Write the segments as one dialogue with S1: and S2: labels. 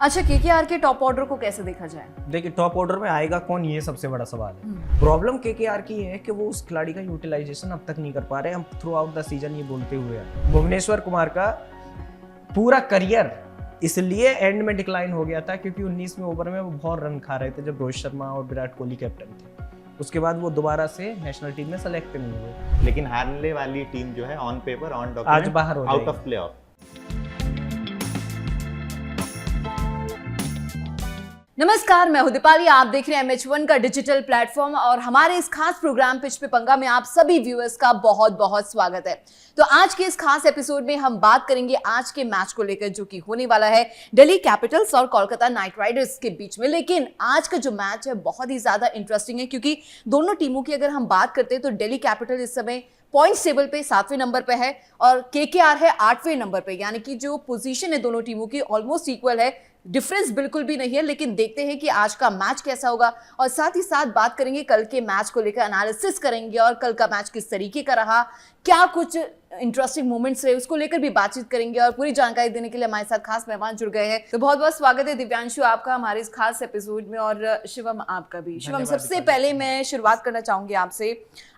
S1: अच्छा, केकेआर के top order को कैसे देखा जाए?
S2: देखिए, टॉप ऑर्डर में आएगा कौन, ये सबसे बड़ा सवाल है। प्रॉब्लम केकेआर की है कि वो उस खिलाड़ी का यूटिलाइजेशन अब तक नहीं कर पा रहे। हम थ्रू आउट द सीजन ये बोलते हुए हैं। भुवनेश्वर कुमार का पूरा करियर इसलिए एंड में डिक्लाइन हो गया था क्योंकि 19वें ओवर में वो बहुत रन खा रहे थे जब रोहित शर्मा और विराट कोहली कैप्टन थे। उसके बाद वो दोबारा से नेशनल टीम में सेलेक्ट नहीं हुए।
S3: लेकिन हारने वाली टीम जो है ऑन पेपर ऑन
S2: आज
S3: डॉक्यूमेंट
S2: बाहर हो
S3: आउट
S2: जाएगी।
S3: Of playoff.
S1: नमस्कार, मैं हूं दीपाली। आप देख रहे हैं MH1 का डिजिटल प्लेटफॉर्म और हमारे इस खास प्रोग्राम पिच पे पंगा में आप सभी व्यूअर्स का बहुत बहुत स्वागत है। तो आज के इस खास एपिसोड में हम बात करेंगे आज के मैच को लेकर जो कि होने वाला है दिल्ली कैपिटल्स और कोलकाता नाइट राइडर्स के बीच में। लेकिन आज का जो मैच है बहुत ही ज्यादा इंटरेस्टिंग है क्योंकि दोनों टीमों की अगर हम बात करते हैं तो दिल्ली कैपिटल इस समय पॉइंट्स टेबल पे 7वें नंबर पे है और केकेआर है 8वें नंबर पे, यानी कि जो पोजीशन है दोनों टीमों की ऑलमोस्ट इक्वल है, डिफरेंस बिल्कुल भी नहीं है। लेकिन देखते हैं कि आज का मैच कैसा होगा और साथ ही साथ बात करेंगे कल के मैच को लेकर, एनालिसिस करेंगे और कल का मैच किस तरीके का रहा, क्या कुछ इंटरेस्टिंग मोमेंट्स रहे, उसको लेकर भी बातचीत करेंगे। और पूरी जानकारी देने के लिए हमारे साथ खास मेहमान जुड़ गए हैं। तो बहुत बहुत स्वागत है दिव्यांशु आपका हमारे इस खास एपिसोड में और शिवम आपका भी। शिवम, सबसे पहले मैं शुरुआत करना चाहूंगी आपसे।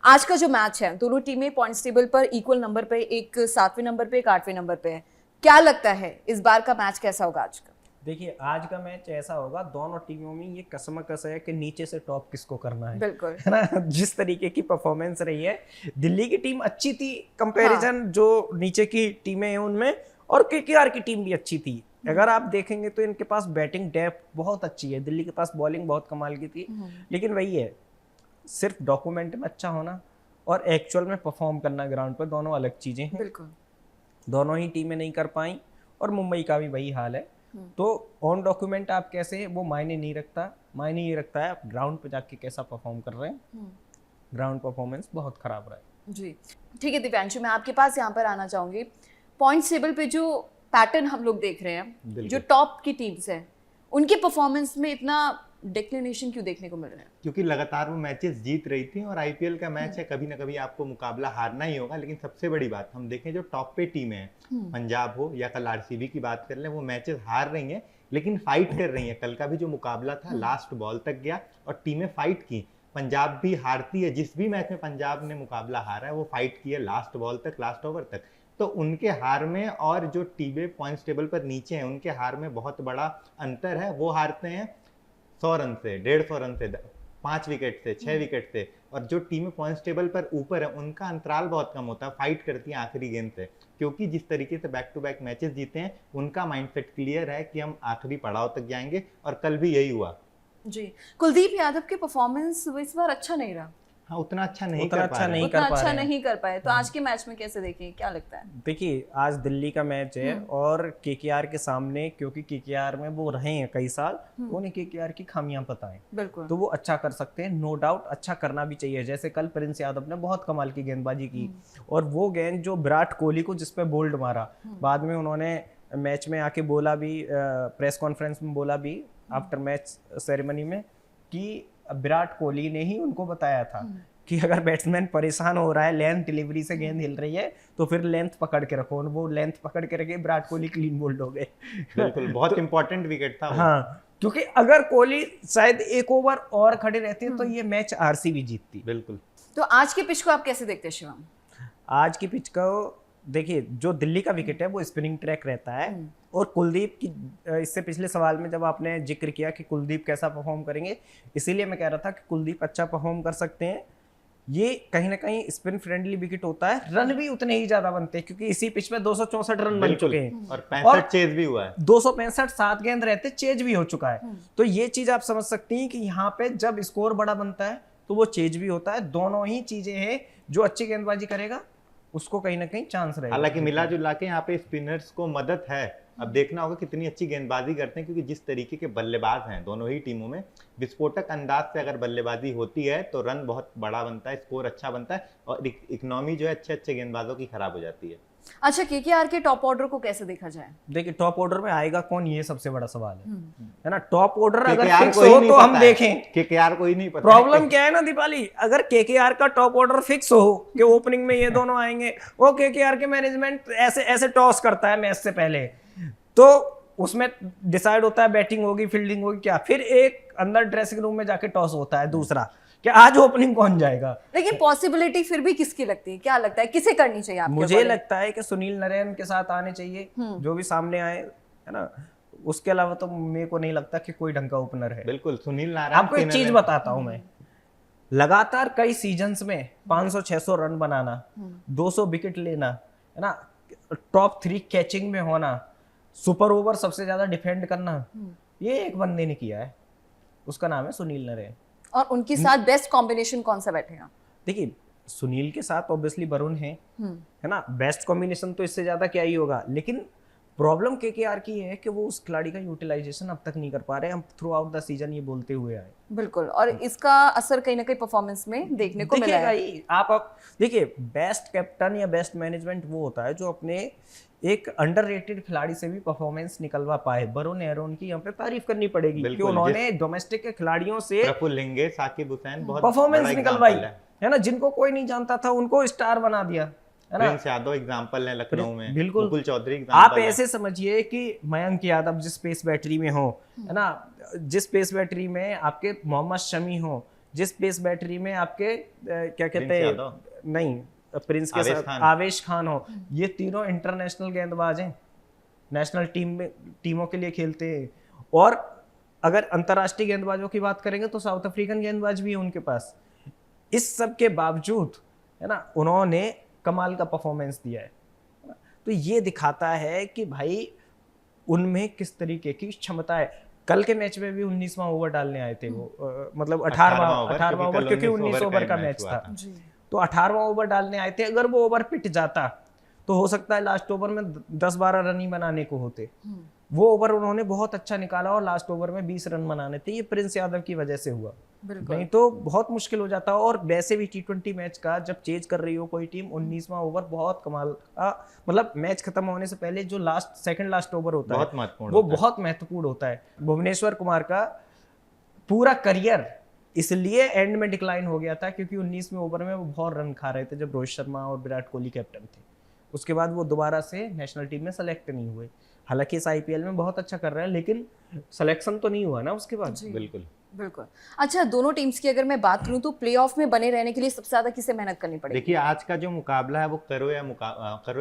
S1: आज का जो मैच है दोनों टीमें पॉइंट्स टेबल पर इक्वल नंबर पे, एक 7वें नंबर पे, एक 8वें नंबर पे है। क्या लगता है इस बार का मैच कैसा होगा आज का?
S2: देखिए, आज का मैच ऐसा होगा, दोनों टीमों में ये कसमकस है कि नीचे से टॉप किसको करना है।
S1: बिल्कुल,
S2: है ना। जिस तरीके की परफॉर्मेंस रही है, दिल्ली की टीम अच्छी थी कंपैरिजन जो नीचे की टीमें हैं उनमें, और केकेआर की टीम भी अच्छी थी। अगर आप देखेंगे तो इनके पास बैटिंग डेप्थ बहुत अच्छी है, दिल्ली के पास बॉलिंग बहुत कमाल की थी। लेकिन वही है, सिर्फ डॉक्यूमेंट में अच्छा होना और एक्चुअल में परफॉर्म करना ग्राउंड पर, दोनों अलग चीजें हैं।
S1: बिल्कुल,
S2: दोनों ही टीमें नहीं कर पाई और मुंबई का भी वही हाल है। तो ऑन डॉक्यूमेंट आप कैसे हैं वो मायने नहीं रखता। मायने ये रखता है आप ग्राउंड पे जाके कैसा परफॉर्म कर रहे हैं। ग्राउंड परफॉर्मेंस बहुत खराब रहा है
S1: जी। ठीक है दिव्यांशु, मैं आपके पास यहाँ पर आना चाहूंगी। पॉइंट्स टेबल पे जो पैटर्न हम लोग देख रहे हैं, जो टॉप की टीम्स हैं, उनके परफॉर्मेंस में इतना डिक्लिनेशन क्यों देखने को मिल रहा है?
S3: क्योंकि लगातार वो मैचेस जीत रही थी और आईपीएल का मैच है, कभी ना कभी आपको मुकाबला हारना ही होगा। लेकिन सबसे बड़ी बात हम देखें, जो टॉप पे टीमें हैं, पंजाब हो या कल आरसीबी की बात कर लें, वो मैचेस हार रही हैं लेकिन फाइट कर रही हैं। कल का भी जो मुकाबला था लास्ट बॉल तक गया और टीमें फाइट की। पंजाब भी हारती है, जिस भी मैच में पंजाब ने मुकाबला हारा है वो फाइट की है लास्ट बॉल तक, लास्ट ओवर तक। तो उनके हार में और जो टीमें पॉइंट्स टेबल पर नीचे हैं उनके हार में बहुत बड़ा अंतर है। वो हारते हैं 100 रन से, 150 रन से, 5 विकेट से, 6 विकेट से, और जो टीमें पॉइंट्स टेबल पर ऊपर है उनका अंतराल बहुत कम होता है, फाइट करती हैं आखिरी गेंद से। क्योंकि जिस तरीके से बैक टू बैक मैचेस जीते हैं उनका माइंडसेट क्लियर है कि हम आखिरी पड़ाव तक जाएंगे, और कल भी यही हुआ।
S1: जी, कुलदीप यादव के परफॉर्मेंस इस बार अच्छा नहीं रहा।
S3: हाँ, उतना अच्छा नहीं
S2: उतना
S3: कर
S2: अच्छा
S3: पा रहे
S2: नहीं
S3: हैं।
S1: उतना
S2: कर पा
S1: अच्छा
S2: रहे हैं।
S1: नहीं कर पाए। तो आज के मैच में कैसे देखें, क्या लगता है?
S2: देखिए, आज दिल्ली का मैच है और केकेआर के सामने, क्योंकि केकेआर में वो रहे हैं कई साल, तो उन्हें केकेआर की खामियां पता है।
S1: बिल्कुल,
S2: तो वो अच्छा कर सकते हैं, नो डाउट। अच्छा करना भी चाहिए। जैसे कल प्रिंस यादव ने बहुत कमाल की गेंदबाजी की और वो गेंद जो विराट कोहली को जिस पे बोल्ड मारा, बाद में उन्होंने मैच में आके बोला भी, प्रेस कॉन्फ्रेंस में बोला भी आफ्टर मैच सेरेमनी में, कि विराट कोहली ने ही उनको बताया था कि अगर बैट्समैन परेशान हो रहा है, लेंथ डिलीवरी से गेंद हिल रही है, तो फिर लेंथ पकड़ के रखो। वो लेंथ पकड़ के रखे, विराट कोहली क्लीन बोल्ड हो गए।
S3: बिल्कुल, बहुत इंपॉर्टेंट विकेट था वो।
S2: हाँ, क्योंकि अगर कोहली शायद एक ओवर और खड़े रहते तो ये मैच आरसीबी जीतती।
S3: बिल्कुल।
S1: तो आज के पिच को आप कैसे देखते हैं शिवम?
S2: आज की पिच को देखिए, जो दिल्ली का विकेट है वो स्पिनिंग ट्रैक रहता है और कुलदीप की, इससे पिछले सवाल में जब आपने जिक्र किया कि कुलदीप कैसा परफॉर्म करेंगे, इसीलिए मैं कह रहा था कि कुलदीप अच्छा परफॉर्म कर सकते हैं। ये कहीं ना कहीं स्पिन फ्रेंडली विकेट होता है, रन भी उतने ही ज्यादा बनते हैं क्योंकि इसी पिच में 264 रन बन चुके हैं
S3: और 65 चेज भी हुआ है।
S2: 265 7 गेंद रहते, चेज भी हो चुका है। तो ये चीज आप समझ सकती हैं कि यहाँ पे जब स्कोर बड़ा बनता है तो वो चेज भी होता है। दोनों ही चीजें हैं, जो अच्छी गेंदबाजी करेगा उसको कहीं ना कहीं चांस रहेगा।
S3: हालांकि मिला जुला के यहाँ पे स्पिनर्स को मदद है। अब देखना होगा कितनी अच्छी गेंदबाजी करते हैं, क्योंकि जिस तरीके के बल्लेबाज हैं दोनों ही टीमों में, विस्फोटक अंदाज से अगर बल्लेबाजी होती है तो रन बहुत बड़ा बनता है, स्कोर अच्छा बनता है और इकोनॉमी जो है अच्छे अच्छे गेंदबाजों की खराब हो जाती है।
S1: अच्छा, केकेआर के टॉप ऑर्डर को कैसे देखा जाए?
S2: देखिए, टॉप ऑर्डर में आएगा कौन, ये सबसे बड़ा सवाल है ना। टॉप ऑर्डर अगर
S3: KKR
S2: फिक्स
S3: को ही
S2: हो
S3: नहीं
S2: तो हम
S3: पता है।
S2: देखें।
S3: केकेआर को ही नहीं पता
S2: प्रॉब्लम क्या है ना दीपाली, अगर केकेआर का टॉप ऑर्डर फिक्स हो कि ओपनिंग में ये दोनों आएंगे, वो केकेआर के मैनेजमेंट ऐसे ऐसे टॉस करता है मैच से पहले, तो उसमें डिसाइड होता है बैटिंग होगी फील्डिंग होगी क्या, फिर एक अंदर ड्रेसिंग रूम में जाके टॉस होता है दूसरा कि आज ओपनिंग कौन जाएगा।
S1: लेकिन पॉसिबिलिटी फिर भी किसकी लगती है, क्या लगता है किसे करनी चाहिए आपके
S2: मुझे
S1: according?
S2: लगता है कि सुनील नरेन के साथ आने चाहिए, जो भी सामने आए, है ना। उसके अलावा तो मेरे को नहीं लगता कि कोई ढंग का ओपनर है।
S3: बिल्कुल सुनील नारायण
S2: आपको एक चीज बताता हूं मैं, लगातार कई सीजन्स में 500-600 रन बनाना, 200 विकेट लेना, है ना, टॉप 3 कैचिंग में होना, सुपर ओवर सबसे ज्यादा डिफेंड करना, ये एक बंदे ने किया है, उसका नाम है सुनील नरेन।
S1: और उनके साथ बेस्ट कॉम्बिनेशन कौन सा बैठेगा?
S2: देखिए सुनील के साथ ऑब्वियसली वरुण है ना, बेस्ट कॉम्बिनेशन तो इससे ज्यादा क्या ही होगा। लेकिन प्रॉब्लम केकेआर की है कि वो उस खिलाड़ी का यूटिलाइजेशन अब तक नहीं कर पा रहे, हम थ्रू आउट द सीजन ये बोलते हुए आए।
S1: बिल्कुल, और इसका असर कहीं ना कहीं परफॉर्मेंस में देखने को मिला है।
S2: ही आप अब देखिए, बेस्ट कैप्टन या बेस्ट मैनेजमेंट वो होता है जो अपने एक अंडररेटेड खिलाड़ी से भी परफॉर्मेंस निकलवा पाए। वरुण एरोन की यहाँ पे तारीफ करनी पड़ेगी कि उन्होंने डोमेस्टिक के खिलाड़ियों से
S3: प्रफुल्ल लिंगे, साकिब हुसैन बहुत
S2: परफॉर्मेंस
S3: बड़ा
S2: निकलवाई,
S3: example
S2: है ना, जिनको कोई नहीं जानता था उनको स्टार बना दिया, है ना।
S3: प्रिंस यादव एग्जांपल है लखनऊ में,
S2: बिल्कुल।
S3: मुकुल चौधरी
S2: आप
S3: एग्जांपल है।
S2: ऐसे समझिए कि मयंक यादव जिस पेस बैटरी में हो, है ना, जिस पेस बैटरी में आपके मोहम्मद शमी हो, जिस पेस बैटरी में आपके क्या कहते हैं, नहीं प्रिंस के साथ आवेश खान हो, ये तीनों इंटरनेशनल गेंदबाज हैं, नेशनल टीमों के लिए खेलते हैं। और अगर अंतर्राष्ट्रीय गेंदबाजों की बात करेंगे तो साउथ अफ्रीकन गेंदबाज भी है उनके पास। इस सब के बावजूद, है ना, उन्होंने कमाल का परफॉर्मेंस दिया है। तो ये दिखाता है कि भाई उनमें किस तरीके की क्षमता है। कल के मैच में भी 19वां ओवर डालने आए थे वो, मतलब 18वां ओवर, क्योंकि 19 ओवर का मैच था, तो 18वां ओवर डालने आए थे। अगर वो ओवर पिट जाता तो हो सकता है लास्ट ओवर में 10-12 रन ही बनाने को होते। वो ओवर उन्होंने बहुत अच्छा निकाला और लास्ट ओवर में 20 रन बनाने थे। ये प्रिंस यादव की वजह से हुआ, नहीं तो बहुत मुश्किल हो जाता। और वैसे भी T20 मैच का जब चेज कर रही हो कोई टीम, 19वां ओवर बहुत कमाल का, मतलब मैच खत्म होने से पहले जो सेकंड लास्ट ओवर होता है वो बहुत महत्वपूर्ण होता है। भुवनेश्वर कुमार का पूरा करियर इसलिए एंड में डिक्लाइन हो गया था क्योंकि 19वें ओवर में वो बहुत रन खा रहे थे जब रोहित शर्मा और विराट कोहली कैप्टन थे। उसके बाद वो दोबारा से नेशनल टीम में सेलेक्ट नहीं हुए। हालांकि इस IPL में बहुत अच्छा कर रहे हैं लेकिन सिलेक्शन तो नहीं हुआ ना उसके बाद।
S3: बिल्कुल
S1: बिल्कुल। अच्छा, दोनों टीम्स की अगर मैं बात करूं तो प्लेऑफ में बने रहने के लिए सबसे ज्यादा किसे मेहनत करनी पड़ेगी?
S3: देखिए आज का जो मुकाबला है वो करो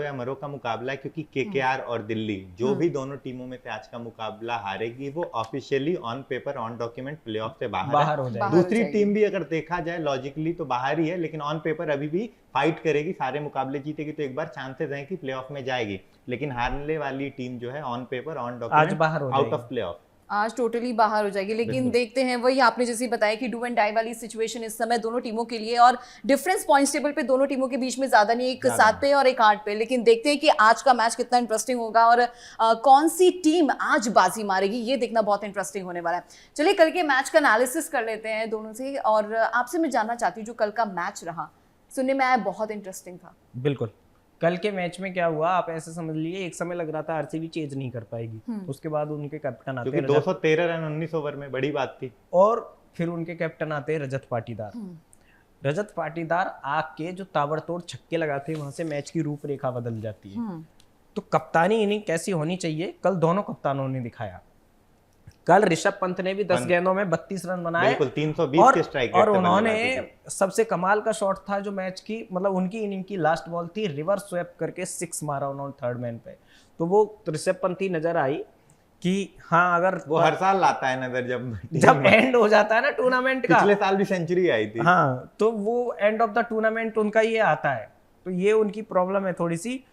S3: या मरो का मुकाबला है, क्योंकि KKR और दिल्ली जो भी दोनों टीमों में से आज का मुकाबला हारेगी वो officially on paper on document playoff से बाहर
S2: हो जाएगी।
S3: दूसरी टीम भी अगर देखा जाए लॉजिकली तो बाहर ही है, लेकिन ऑन पेपर अभी भी फाइट करेगी, सारे मुकाबले जीतेगी तो एक बार चांसेस हैं कि प्लेऑफ में जाएगी। लेकिन हारने वाली टीम जो है on paper on document out of playoff
S1: आज टोटली बाहर हो जाएगी। लेकिन देखते हैं, वही आपने जैसे बताया कि डू एंड डाई वाली सिचुएशन इस समय दोनों टीमों के लिए, और डिफरेंस पॉइंट्स टेबल पे दोनों टीमों के बीच में ज्यादा नहीं, एक 7 पे और एक 8 पे। लेकिन देखते हैं कि आज का मैच कितना इंटरेस्टिंग होगा और कौन सी टीम आज बाजी मारेगी, ये देखना बहुत इंटरेस्टिंग होने वाला है। चलिए कल के मैच का एनालिसिस कर लेते हैं दोनों से, और आपसे मैं जानना चाहती हूँ जो कल का मैच रहा, सुनने में आया बहुत इंटरेस्टिंग था।
S2: बिल्कुल, कल के मैच में क्या हुआ आप ऐसे समझ लीजिए, एक समय लग रहा था RCB चेज नहीं कर पाएगी, उसके बाद उनके कैप्टन आते हैं
S3: 213 रन 19 ओवर में, बड़ी बात थी।
S2: और फिर उनके कैप्टन आते हैं रजत पाटीदार। रजत पाटीदार आके जो ताबड़तोड़ छक्के लगाते हैं वहां से मैच की रूपरेखा बदल जाती है। तो कप्तानी इनिंग कैसी होनी चाहिए, कल दोनों कप्तानों ने दिखाया। कल ऋषभ पंत ने भी 10 गेंदों में 32 रन बनाए,
S3: बिल्कुल 320 के स्ट्राइक रेट
S2: और उन्होंने सबसे कमाल का शॉट था जो मैच की, मतलब उनकी इनिंग की लास्ट बॉल थी, रिवर्स स्वेप करके 6 मारा उन्होंने थर्ड मैन पे। तो वो ऋषभ पंत ही नजर आई कि हाँ, अगर
S3: वो हर साल लाता है नजर
S2: जब एंड हो जाता है ना टूर्नामेंट का।
S3: पिछले साल भी सेंचुरी आई थी।
S2: हाँ, तो वो एंड ऑफ द टूर्नामेंट उनका ये आता है, तो ये उनकी प्रॉब्लम है थोड़ी सी।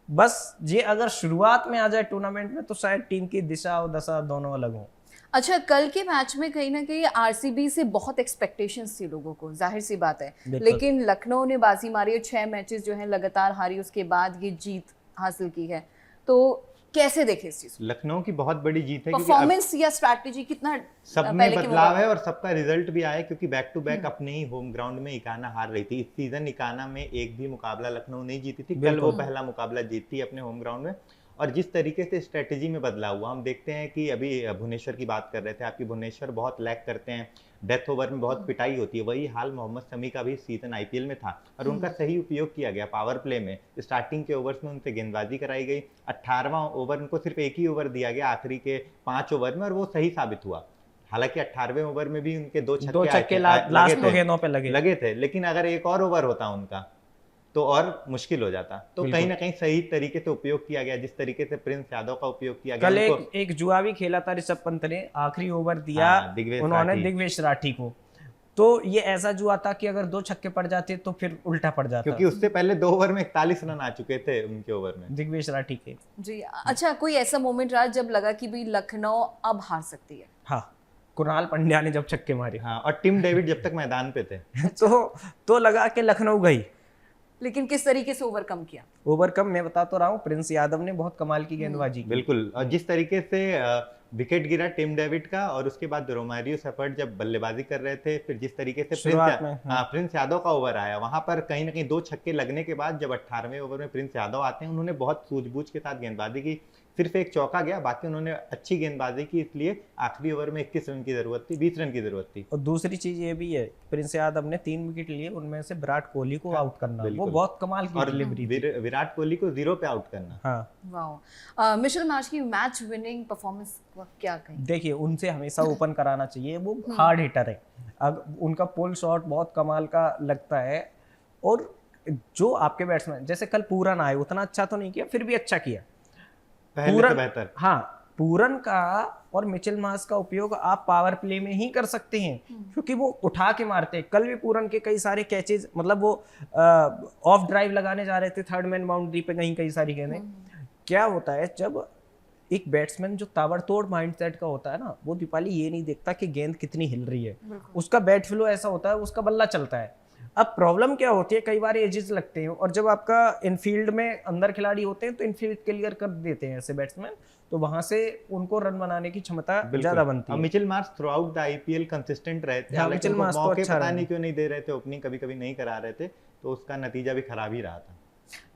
S2: बस ये अगर शुरुआत में आ जाए टूर्नामेंट में तो शायद टीम की दिशा और दशा दोनों अलग हो।
S1: अच्छा, कल के मैच में कहीं ना कहीं RCB से बहुत एक्सपेक्टेशंस थी लोगों को, जाहिर सी बात है, लेकिन लखनऊ ने बाजी मारी है, 6 मैचेस जो हैं लगातार हारी, उसके बाद ये जीत हासिल की है। तो कैसे देखे इस चीज?
S3: लखनऊ की बहुत बड़ी जीत है,
S1: परफॉर्मेंस या स्ट्रैटेजी कितना
S3: सब में बदलाव है और सबका रिजल्ट भी आया, क्योंकि बैक टू बैक अपने ही होम ग्राउंड में इकाना हार रही थी। इस सीजन इकाना में एक भी मुकाबला लखनऊ नहीं जीती थी, कल वो पहला मुकाबला जीती अपने होम ग्राउंड में। और जिस तरीके से स्ट्रेटेजी में बदलाव हुआ, हम देखते हैं कि अभी भुवनेश्वर की बात कर रहे थे, आपकी भुवनेश्वर बहुत लैग करते हैं, डेथ ओवर में बहुत पिटाई होती है। वही हाल मोहम्मद शमी का भी सीजन आईपीएल में था और उनका सही उपयोग किया गया पावर प्ले में। स्टार्टिंग के ओवर्स में उनसे गेंदबाजी कराई गई, 18वां ओवर उनको सिर्फ एक ही ओवर दिया गया आखिरी के 5 ओवर में, और वो सही साबित हुआ। हालांकि 18वें ओवर में भी उनके दो छक्के
S2: लास्ट दो गेंदों पे
S3: लगे थे, लेकिन अगर एक और ओवर होता उनका तो और मुश्किल हो जाता। तो कहीं ना कहीं सही तरीके से उपयोग किया गया, जिस तरीके से प्रिंस यादव का उपयोग किया गया।
S2: कल एक जुआ भी खेला था ऋषभ पंत ने, आखिरी ओवर दिया उन्होंने दिग्वेश राठी को, तो ये ऐसा जुआ था कि अगर 2 छक्के पड़ जाते तो फिर उल्टा पड़ जाता,
S3: क्योंकि उससे पहले 2 ओवर में 41 रन आ चुके थे उनके ओवर में
S2: दिग्वेश राठी के।
S1: जी अच्छा, कोई ऐसा मोमेंट रहा जब लगा कि भाई लखनऊ अब हार सकती है?
S2: हाँ, कुणाल पंड्या ने जब छक्के मारे,
S3: हाँ, और टिम डेविड जब तक मैदान पे थे
S2: तो लगा कि लखनऊ गई।
S1: लेकिन किस तरीके से ओवरकम किया?
S2: ओवरकम मैं बता तो रहा हूँ, प्रिंस यादव ने बहुत कमाल की गेंदबाजी की।
S3: बिल्कुल, और जिस तरीके से विकेट गिरा टिम डेविड का, और उसके बाद रोमारियो सेफर्ड जब बल्लेबाजी कर रहे थे, फिर जिस तरीके से प्रिंस यादव का ओवर आया, वहां पर कहीं ना कहीं 2 छक्के लगने के बाद जब 18वें ओवर में प्रिंस यादव आते हैं, उन्होंने बहुत सूझबूझ के साथ गेंदबाजी की। सिर्फ एक चौका गया, बाकी उन्होंने अच्छी गेंदबाजी की, इसलिए आखिरी ओवर में 21 रन की जरूरत थी, 20 रन की जरूरत थी।
S2: और दूसरी चीज ये भी है, प्रिंस यादव ने 3 विकेट लिए, उनमें से विराट कोहली को आउट करना, वो बहुत कमाल की डिलीवरी थी।
S3: विराट कोहली को 0 पे आउट करना।
S2: हाँ,
S1: वाओ। मिशेल मार्श की मैच विनिंग परफॉर्मेंस क्या कहें?
S2: देखिए, उनसे हमेशा ओपन कराना चाहिए, वो हार्ड हिटर है, उनका पुल शॉट बहुत कमाल का लगता है। और जो आपके बैट्समैन, जैसे कल पूरन आए, उतना अच्छा तो नहीं किया, फिर भी अच्छा किया
S3: पहले से बेहतर।
S2: हाँ, पूरन का और मिचेल मार्श का उपयोग आप पावर प्ले में ही कर सकते हैं, क्योंकि वो उठा के मारते हैं। कल भी पूरन के कई सारे कैचेज, मतलब वो ऑफ ड्राइव लगाने जा रहे थे थर्ड मैन बाउंड्री पे, कई सारी गेंदें। क्या होता है, जब एक बैट्समैन जो ताबड़तोड़ माइंडसेट का होता है ना, वो दीपाली ये नहीं देखता कि गेंद कितनी हिल रही है, उसका बैट फ्लो ऐसा होता है, उसका बल्ला चलता है। अब प्रॉब्लम क्या होती है, कई बार एजेस लगते हैं, और जब आपका इनफील्ड में अंदर खिलाड़ी होते हैं तो इनफील्ड क्लियर कर देते हैं ऐसे बैट्समैन, तो वहां से उनको रन बनाने की क्षमता ज्यादा बनती है।
S3: Mitchell Marsh through out the IPL consistent रहे थे,
S2: मिचेल मार्श तो अच्छा
S3: पता नहीं क्यों नहीं दे रहे थे, ओपनिंग कभी कभी नहीं करा रहे थे, तो उसका नतीजा भी खराब ही रहा था।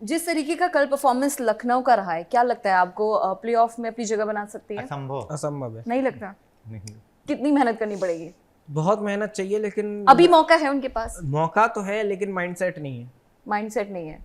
S1: जिस तरीके का कल परफॉर्मेंस लखनऊ का रहा है, क्या लगता है आपको प्लेऑफ में अपनी जगह बना सकती है?
S2: असंभव है।
S1: नहीं लगता? कितनी मेहनत करनी पड़ेगी?
S2: बहुत मेहनत चाहिए, लेकिन
S1: अभी मौका है उनके पास?
S2: मौका तो है, लेकिन माइंडसेट नहीं है।
S1: माइंडसेट नहीं है,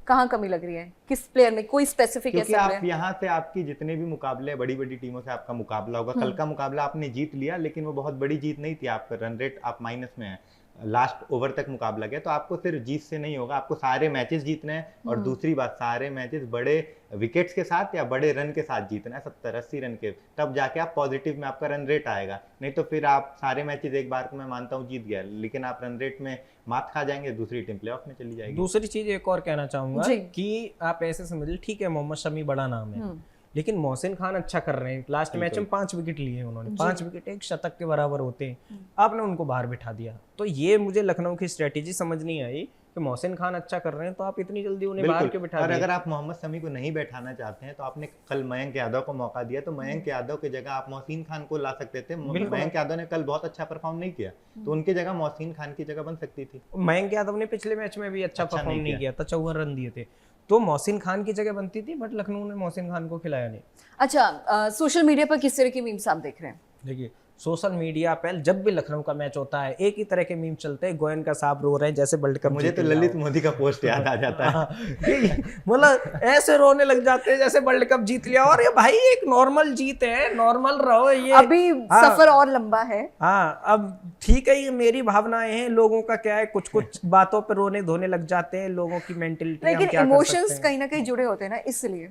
S1: कहाँ कमी लग रही है, किस प्लेयर में? कोई स्पेसिफिक
S3: क्योंकि आप यहाँ से, आपकी जितने भी मुकाबले बड़ी बड़ी टीमों से आपका मुकाबला होगा, कल का मुकाबला आपने जीत लिया, लेकिन वो बहुत बड़ी जीत नहीं थी, आपका रन रेट आप माइनस में है, लास्ट ओवर तक मुकाबला गया, तो आपको सिर्फ जीत से नहीं होगा, आपको सारे मैचेस जीतने हैं। और दूसरी बात, सारे मैचेस बड़े विकेट्स के साथ या बड़े रन के साथ जीतना है, 70-80 रन के, तब जाके आप पॉजिटिव में आपका रन रेट आएगा। नहीं तो फिर आप सारे मैचेस एक बार को मैं मानता हूँ जीत गया, लेकिन आप रन रेट में मात खा जाएंगे, दूसरी टीम प्लेऑफ में चली जाएगी।
S2: दूसरी चीज एक और कहना चाहूंगा कि आप ऐसे समझिए, ठीक है मोहम्मद शमी बड़ा नाम है, लेकिन मोहसिन खान अच्छा कर रहे हैं। लास्ट मैच में 5 विकेट लिए हैं उन्होंने, 5 विकेट एक शतक के बराबर होते हैं, आपने उनको बाहर बिठा दिया। तो ये मुझे लखनऊ की स्ट्रेटेजी समझ नहीं आई कि मोहसिन खान अच्छा कर रहे हैं तो आप इतनी जल्दी उन्हें बाहर क्यों बिठा
S3: और
S2: दिया।
S3: अगर आप मोहम्मद शमी को नहीं बैठाना चाहते हैं तो आपने कल मयंक यादव को मौका दिया, तो मयंक यादव की जगह आप मोहसिन खान को ला सकते थे। मयंक यादव ने कल बहुत अच्छा परफॉर्म नहीं किया, तो उनकी जगह मोहसिन खान की जगह बन सकती थी।
S2: मयंक यादव ने पिछले मैच में भी अच्छा परफॉर्म नहीं किया था, 54 रन दिए थे, तो मोहसिन खान की जगह बनती थी, बट लखनऊ ने मोहसिन खान को खिलाया नहीं।
S1: अच्छा, सोशल मीडिया पर किस तरह की मीम्स आप देख रहे हैं?
S2: देखिए, सोशल मीडिया पे जब भी लखनऊ का मैच होता है एक ही तरह के मीम चलते हैं, गोयन का साहब रो रहे हैं जैसे वर्ल्ड कप।
S3: मुझे तो ललित मोदी का पोस्ट याद आ जाता है,
S2: मतलब ऐसे रोने लग जाते हैं जैसे वर्ल्ड कप जीत लिया। और ये भाई एक नॉर्मल जीत है, नॉर्मल रहो, ये
S1: अभी सफर और लंबा है।
S2: हाँ, अब ठीक है, ये मेरी भावनाएं हैं, लोगों का क्या है, कुछ कुछ बातों पे रोने धोने लग जाते हैं, लोगों की मेंटलिटी।
S1: लेकिन इमोशंस कहीं ना कहीं जुड़े होते हैं ना, इसलिए।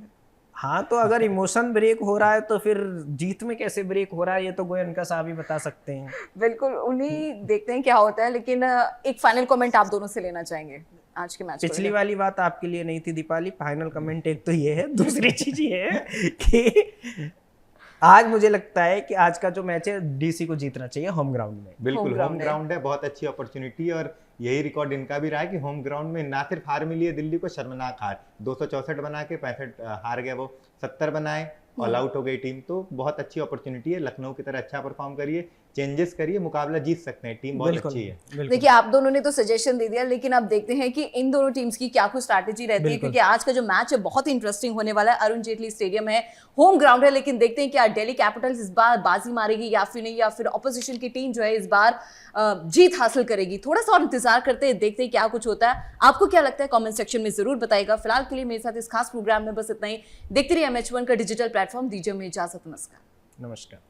S2: हाँ, तो अगर इमोशन ब्रेक हो रहा है तो फिर जीत में कैसे ब्रेक हो रहा है, ये तो गोयनका साहब ही बता सकते हैं।
S1: बिल्कुल, उन्हीं देखते हैं क्या होता है। लेकिन एक फाइनल कमेंट आप दोनों से लेना चाहेंगे आज के मैच?
S2: पिछली वाली बात आपके लिए नहीं थी दीपाली, फाइनल कमेंट एक तो ये है, दूसरी चीज ये है कि आज मुझे लगता है कि आज का जो मैच है डीसी को जीतना चाहिए होम ग्राउंड में।
S3: बिल्कुल, होम ग्राउंड है, बहुत अच्छी अपॉर्चुनिटी, और यही रिकॉर्ड इनका भी रहा है कि होम ग्राउंड में ना सिर्फ हार मिली है दिल्ली को, शर्मनाक हार, 264 बना के 65 हार गए, वो 70 बनाए ऑल आउट हो गई टीम, तो बहुत अच्छी अपॉर्चुनिटी है। लखनऊ की तरह अच्छा परफॉर्म करिए, चेंजेस करिए, मुकाबला जीत सकते हैं, टीम बहुत
S2: बिल्कुल,
S3: अच्छी है।
S2: बिल्कुल।
S1: देखिए आप दोनों ने तो सजेशन दे दिया, लेकिन अब देखते हैं कि इन दोनों टीम्स की क्या कुछ स्ट्रैटेजी रहती है,
S2: बिल्कुल।
S1: क्योंकि आज का जो मैच है बहुत ही इंटरेस्टिंग होने वाला है। अरुण जेटली स्टेडियम है, होम ग्राउंड है, लेकिन देखते हैं क्या दिल्ली कैपिटल्स इस बार बाजी मारेगी या फिर नहीं, या फिर ऑपोजिशन की टीम जो है इस बार जीत हासिल करेगी। थोड़ा सा और इंतजार करते हैं, देखते हैं क्या कुछ होता है। आपको क्या लगता है कमेंट सेक्शन में जरूर बताइएगा। फिलहाल के लिए मेरे साथ इस खास प्रोग्राम में बस इतना ही। देखते रहिए MH1 का डिजिटल प्लेटफॉर्म। दीजिए हमें इजाजत। नमस्कार।
S2: नमस्कार।